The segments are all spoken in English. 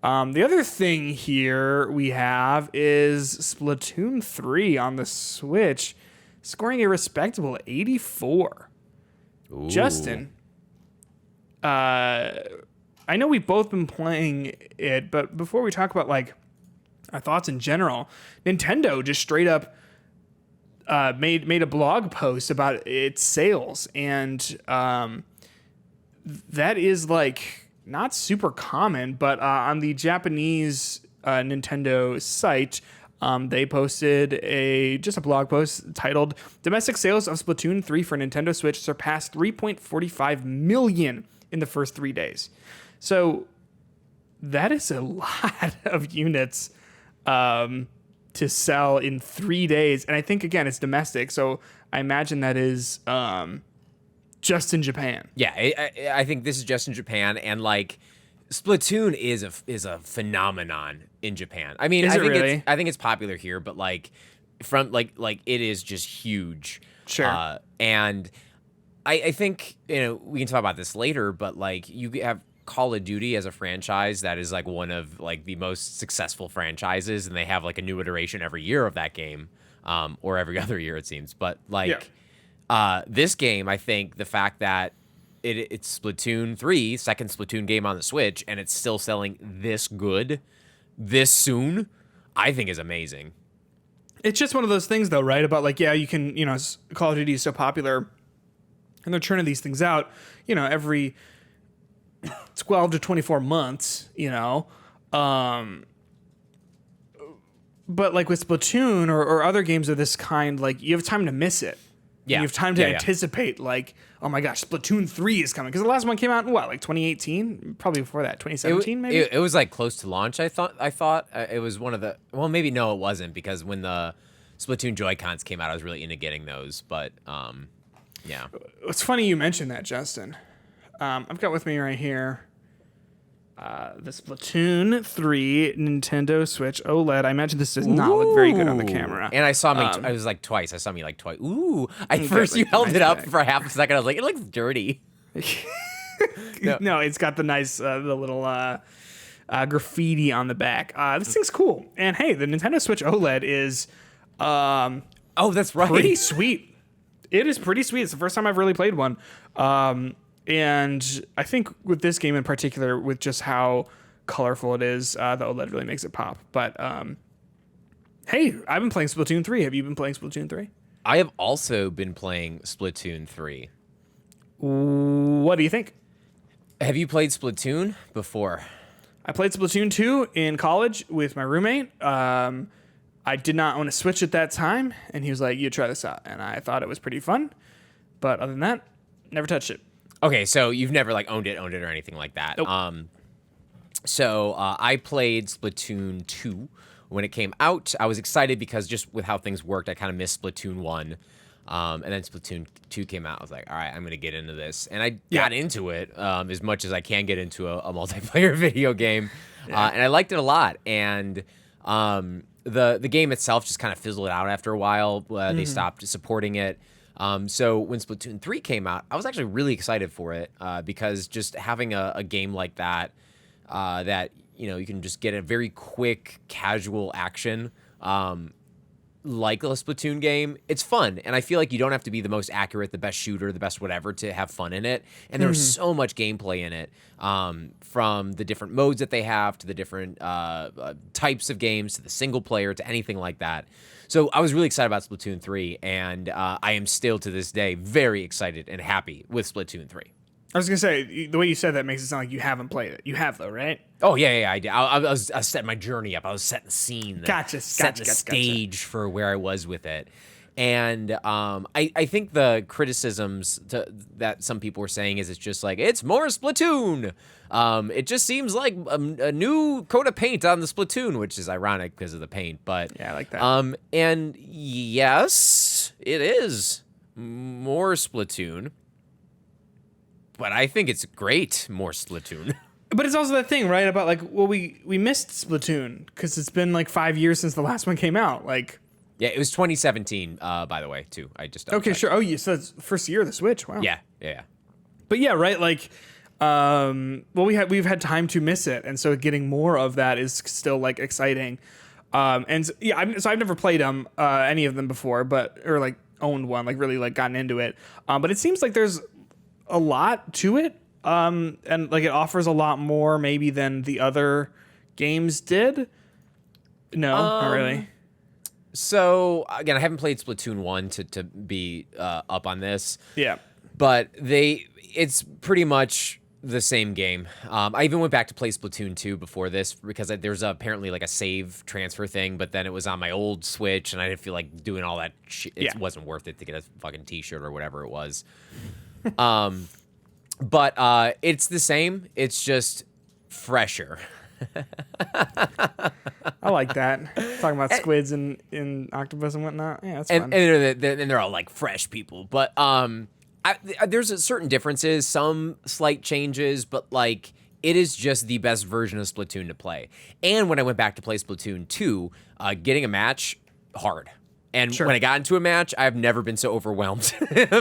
The other thing here we have is Splatoon 3 on the Switch, scoring a respectable 84. Ooh. Justin, I know we've both been playing it, but before we talk about like our thoughts in general, Nintendo just straight up made a blog post about its sales, and that is like not super common, but on the Japanese Nintendo site, they posted a blog post titled "Domestic Sales of Splatoon 3 for Nintendo Switch surpassed 3.45 million in the first 3 days." So that is a lot of units to sell in 3 days, and I think again it's domestic, so I imagine that is just in Japan. Yeah, I think this is just in Japan, and like Splatoon is a phenomenon in Japan. I mean, I think it's popular here, but like from like it is just huge. Sure. And I think we can talk about this later, but like you have Call of Duty as a franchise that is like one of like the most successful franchises, and they have like a new iteration every year of that game, or every other year it seems. But like this game, I think the fact that it's Splatoon 3, second Splatoon game on the Switch, and it's still selling this good, this soon, I think is amazing. It's just one of those things though, right? About like, you can, Call of Duty is so popular and they're churning these things out, every 12 to 24 months, but like with Splatoon or other games of this kind, like you have time to miss it. Yeah. You have time to anticipate, like, oh my gosh, Splatoon 3 is coming. Because the last one came out in like 2018? Probably before that, 2017 maybe? It was like close to launch, I thought. It was one of the... Well, maybe no, it wasn't, because when the Splatoon Joy-Cons came out, I was really into getting those. But, yeah. It's funny you mentioned that, Justin. I've got with me right here the Splatoon 3 Nintendo Switch OLED. I imagine this does not look very good on the camera. And I saw me, I was like twice. I saw me like twice. Ooh. First you held it up for half a second. I was like, it looks dirty. No, it's got the nice, the little graffiti on the back. This thing's cool. And hey, the Nintendo Switch OLED is oh, that's right. Pretty sweet. It is pretty sweet. It's the first time I've really played one. And I think with this game in particular, with just how colorful it is, the OLED really makes it pop. But hey, I've been playing Splatoon 3. Have you been playing Splatoon 3? I have also been playing Splatoon 3. What do you think? Have you played Splatoon before? I played Splatoon 2 in college with my roommate. I did not own a Switch at that time, and he was like, "You try this out." And I thought it was pretty fun. But other than that, never touched it. Okay, so you've never like owned it or anything like that. Nope. So I played Splatoon 2 when it came out. I was excited because just with how things worked, I kind of missed Splatoon 1. And then Splatoon 2 came out. I was like, all right, I'm going to get into this. And I got into it as much as I can get into a multiplayer video game. And I liked it a lot. And the game itself just kind of fizzled out after a while. They stopped supporting it. So when Splatoon 3 came out, I was actually really excited for it because just having a game like that, that you can just get a very quick, casual action, like a Splatoon game, it's fun. And I feel like you don't have to be the most accurate, the best shooter, the best whatever to have fun in it. And there's so much gameplay in it, from the different modes that they have to the different types of games to the single player to anything like that. So I was really excited about Splatoon 3, and I am still to this day very excited and happy with Splatoon 3. I was going to say, the way you said that makes it sound like you haven't played it. You have, though, right? Oh, yeah, I did. I was setting my journey up. I was setting the scene. Setting the stage for where I was with it. And I think the criticisms that some people were saying is it's just like, it's more Splatoon. It just seems like a new coat of paint on the Splatoon, which is ironic because of the paint. But yeah, I like that. And yes, it is more Splatoon. But I think it's great, more Splatoon. But it's also that thing, right? About like, well, we missed Splatoon because it's been like 5 years since the last one came out. Like, yeah, it was 2017, by the way, too. I just okay, sure. Oh, yeah, so it's first year of the Switch. Wow. Yeah. But yeah, right. Like, well, we've had time to miss it, and so getting more of that is still like exciting. I've never played any of them before, or like owned one, like really like gotten into it. But it seems like there's a lot to it, and like it offers a lot more maybe than the other games did. No, not really. So again, I haven't played Splatoon 1 to be up on this. Yeah. But it's pretty much the same game. I even went back to play Splatoon 2 before this because there's apparently like a save transfer thing, but then it was on my old Switch and I didn't feel like doing all that shit. It wasn't worth it to get a fucking t-shirt or whatever it was. But it's the same. It's just fresher. I like that. Talking about squids and octopus and whatnot. Yeah, that's fun. And they're all like fresh people. But there's a certain differences, some slight changes, but like it is just the best version of Splatoon to play. And when I went back to play Splatoon 2, getting a match, hard. And when I got into a match, I've never been so overwhelmed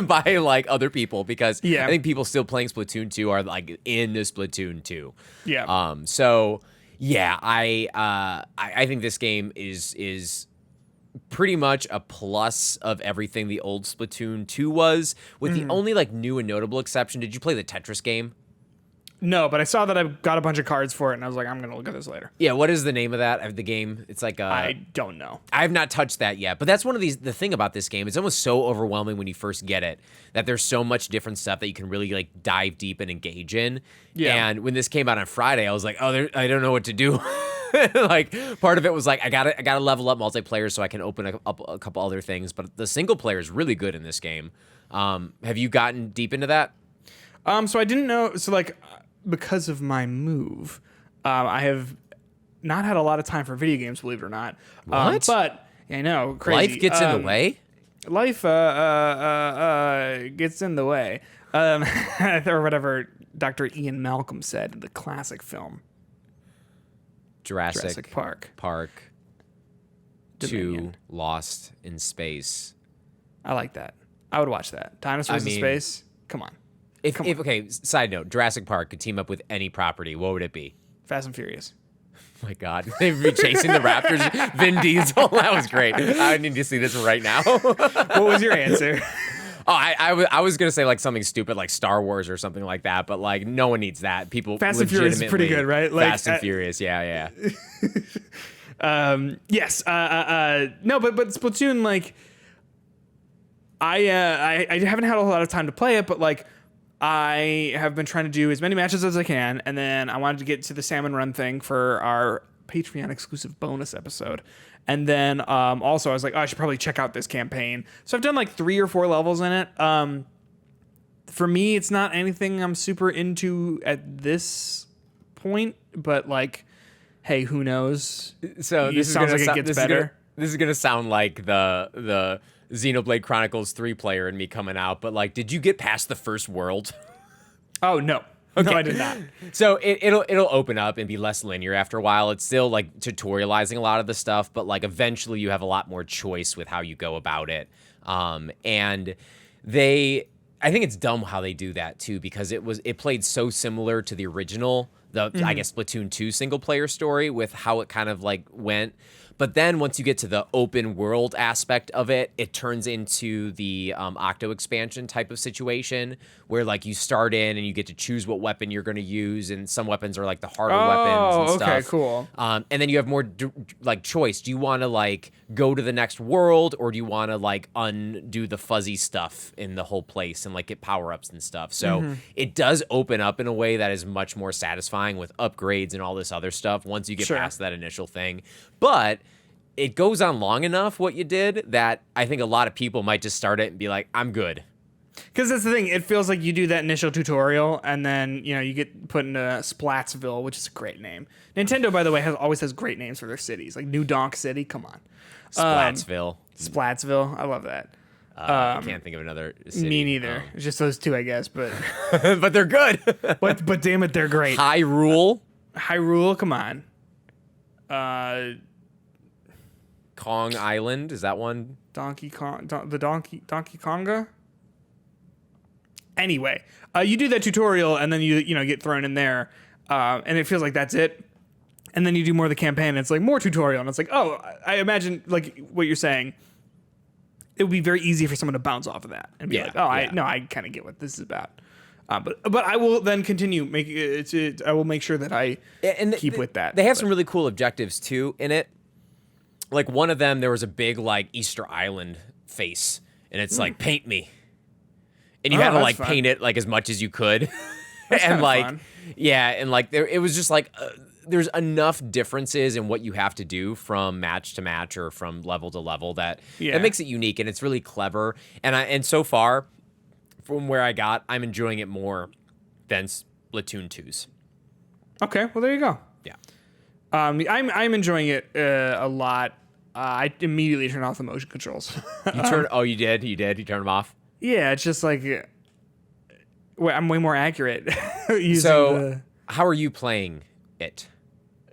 by like other people because I think people still playing Splatoon 2 are like into Splatoon 2. Yeah. So yeah, I think this game is pretty much a plus of everything the old Splatoon 2 was, with the only like new and notable exception. Did you play the Tetris game? No, but I saw that I got a bunch of cards for it, and I was like, I'm gonna look at this later. Yeah, what is the name of that, of the game? It's like I don't know. I have not touched that yet, but that's one of these. The thing about this game, it's almost so overwhelming when you first get it that there's so much different stuff that you can really like dive deep and engage in. Yeah. And when this came out on Friday, I was like, oh, I don't know what to do. Like part of it was like I gotta level up multiplayer so I can open up a couple other things, but the single player is really good in this game. Have you gotten deep into that? So I didn't know. So like, because of my move, I have not had a lot of time for video games, believe it or not. What? But I know, crazy. Life gets in the way. Life gets in the way, or whatever Dr. Ian Malcolm said in the classic film Jurassic Park. Dominion. 2 Lost in Space. I like that. I would watch that. Dinosaurs in Space. Come on. Okay, side note, Jurassic Park could team up with any property, what would it be? Fast and Furious. Oh my God. They'd be chasing the Raptors. Vin Diesel. That was great. I need to see this right now. What was your answer? Oh, I was going to say like something stupid like Star Wars or something like that, but like no one needs that. People Fast and Furious is pretty good, right? Like, Fast and Furious, yeah. Yes. No, but Splatoon, like, I haven't had a whole lot of time to play it, but like, I have been trying to do as many matches as I can, and then I wanted to get to the Salmon Run thing for our Patreon exclusive bonus episode. And then also I was like, oh, I should probably check out this campaign. So I've done like 3 or 4 levels in it. For me, it's not anything I'm super into at this point, but like, hey, who knows? So this sounds like it gets better. This is gonna sound like the Xenoblade Chronicles 3 player and me coming out, but like, did you get past the first world? Oh no. Okay. No, I did not. So it'll open up and be less linear after a while. It's still like tutorializing a lot of the stuff, but like eventually you have a lot more choice with how you go about it. And I think it's dumb how they do that too, because it played so similar to the original, I guess Splatoon 2 single player story with how it kind of like went. But then once you get to the open world aspect of it, it turns into the Octo expansion type of situation where like you start in and you get to choose what weapon you're going to use, and some weapons are like the harder weapons and stuff. Okay, cool. And then you have more like choice. Do you want to like go to the next world, or do you want to like undo the fuzzy stuff in the whole place and like get power-ups and stuff? So it does open up in a way that is much more satisfying with upgrades and all this other stuff once you get past that initial thing. But it goes on long enough, what you did, that I think a lot of people might just start it and be like, I'm good. Because that's the thing. It feels like you do that initial tutorial, and then you get put into Splatsville, which is a great name. Nintendo, by the way, always has great names for their cities, like New Donk City. Come on, Splatsville. Splatsville. I love that. I can't think of another city. Me neither. It's just those two, I guess. But but they're good. but damn it, they're great. Hyrule. Come on. Kong Island, is that one? Donkey Kong, Donkey Konga. Anyway, you do that tutorial and then you get thrown in there, and it feels like that's it. And then you do more of the campaign and it's like more tutorial and it's like, oh, I imagine like what you're saying. It would be very easy for someone to bounce off of that and be like, oh, I kind of get what this is about. But I will then continue I will make sure that I keep with that. They have some really cool objectives too in it. Like one of them, there was a big like Easter Island face, and it's like paint me, and you had to like paint it like as much as you could, and like fun. And like it was just like there's enough differences in what you have to do from match to match or from level to level that makes it unique, and it's really clever. And so far, from where I'm enjoying it more than Splatoon 2's. Okay, well there you go. Yeah. I'm enjoying it a lot. I immediately turned off the motion controls. You did? You turned them off? Yeah, it's just like I'm way more accurate using how are you playing it?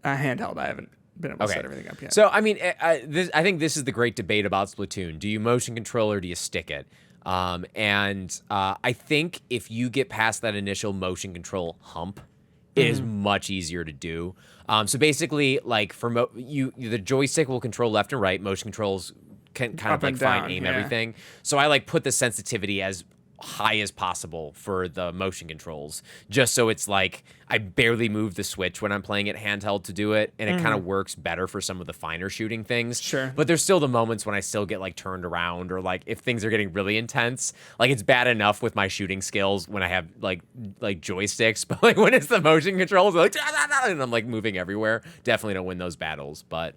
Handheld. I haven't been able to set everything up yet. So, I mean, I think this is the great debate about Splatoon. Do you motion control or do you stick it? I think if you get past that initial motion control hump, it is much easier to do. So basically, like for the joystick will control left and right. Motion controls can kind of like find aim everything. So I like put the sensitivity as high as possible for the motion controls, just so it's like I barely move the switch when I'm playing it handheld to do it, and it kind of works better for some of the finer shooting things. Sure. But there's still the moments when I still get like turned around, or like if things are getting really intense, like it's bad enough with my shooting skills when I have like joysticks, but like when it's the motion controls, like and I'm like moving everywhere, definitely don't win those battles. But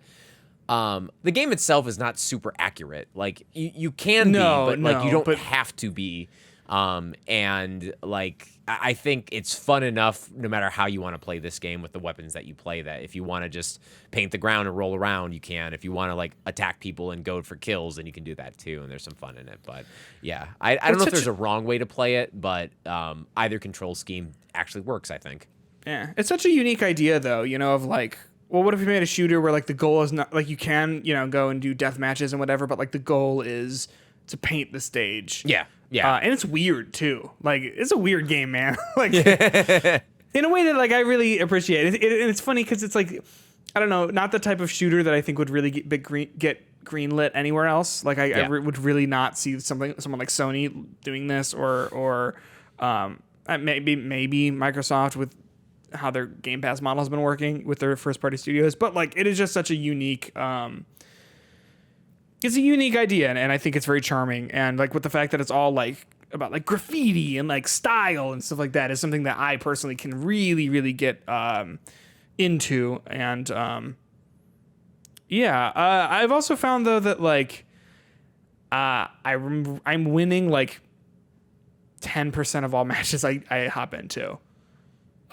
the game itself is not super accurate. Like you can be, but like you don't have to be. And like I think it's fun enough no matter how you want to play this game with the weapons that you play, that if you want to just paint the ground and roll around, you can. If you want to like attack people and go for kills, then you can do that too, and there's some fun in it. But yeah, I don't know if there's a wrong way to play it, but either control scheme actually works, I think. Yeah, it's such a unique idea though, of like, well, what if you made a shooter where like the goal is not like you can, go and do death matches and whatever, but like the goal is to paint the stage. Yeah. And it's weird too. Like it's a weird game, man. Like in a way that like I really appreciate it. And it's funny because it's like, I don't know, not the type of shooter that I think would really get greenlit anywhere else. Like I would really not see someone like Sony doing this or maybe Microsoft with how their Game Pass model has been working with their first party studios. But like it is just such a unique. It's a unique idea, and I think it's very charming. And like with the fact that it's all like about like graffiti and like style and stuff like that is something that I personally can really, really get into. And I've also found though that like I'm winning like 10% of all matches I hop into,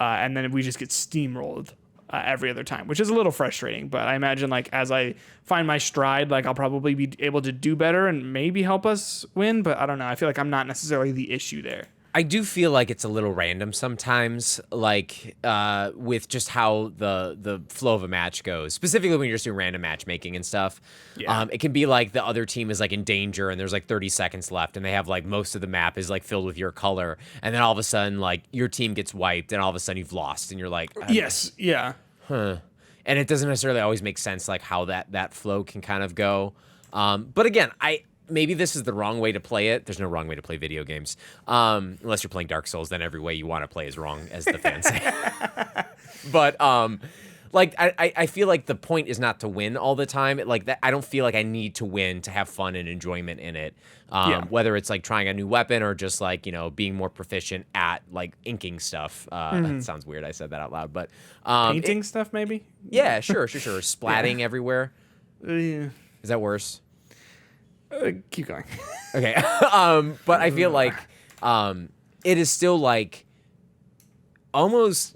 and then we just get steamrolled. Every other time, which is a little frustrating, but I imagine like as I find my stride, like I'll probably be able to do better and maybe help us win, but I don't know. I feel like I'm not necessarily the issue there. I do feel like it's a little random sometimes, like with just how the flow of a match goes, specifically when you're just doing random matchmaking and stuff. Yeah. It can be like the other team is like in danger and there's like 30 seconds left and they have like most of the map is like filled with your color. And then all of a sudden like your team gets wiped and all of a sudden you've lost and you're like, yes. Yeah. And it doesn't necessarily always make sense like how that flow can kind of go. But again, maybe this is the wrong way to play it. There's no wrong way to play video games. Unless you're playing Dark Souls, then every way you want to play is wrong, as the fans say. But like I feel like the point is not to win all the time. Like that, I don't feel like I need to win to have fun and enjoyment in it. Whether it's like trying a new weapon or just like, being more proficient at like inking stuff. That sounds weird. I said that out loud, but painting stuff maybe. Yeah, sure. Splatting everywhere. Is that worse? Keep going. Okay. But I feel like it is still like almost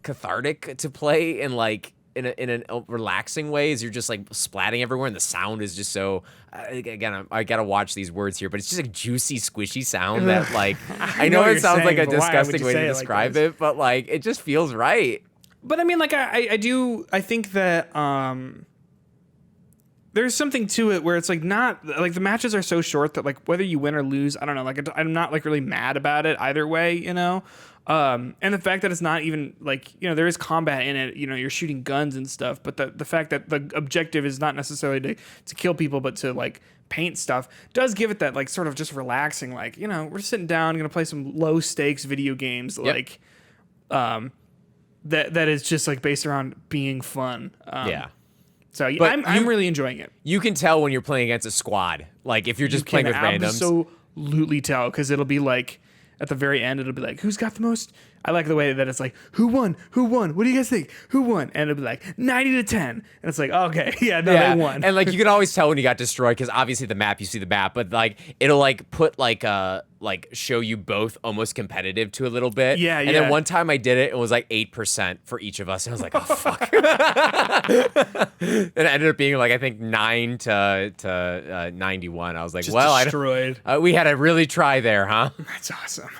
cathartic to play in like in a relaxing way, as you're just like splatting everywhere and the sound is just so again I gotta watch these words here, but it's just a juicy squishy sound that like I know it sounds like a disgusting way to describe it, but like it just feels right. But I mean like I think that there's something to it where it's like not like the matches are so short that like whether you win or lose, I don't know, like I'm not like really mad about it either way, you know. And the fact that it's not even like, you know, there is combat in it, you know, you're shooting guns and stuff, but the fact that the objective is not necessarily to kill people, but to like paint stuff does give it that like sort of just relaxing, like, you know, we're sitting down, gonna play some low stakes video games, like, that is just like based around being fun. So I'm really enjoying it. You can tell when you're playing against a squad, like if you're just playing with randoms. Absolutely tell, because it'll be like at the very end, it'll be like, who's got the most? I like the way that it's like, who won? Who won? What do you guys think? Who won? And it'll be like 90-10. And it's like, okay, they won. And like you can always tell when you got destroyed because obviously you see the map, but like it'll like put like show you both almost competitive to a little bit. Yeah. And then one time I did it, it was like 8% for each of us. And I was like, oh fuck. And it ended up being like I think 9 to 91. I was like, Just well, destroyed. we had to really try there, huh? That's awesome.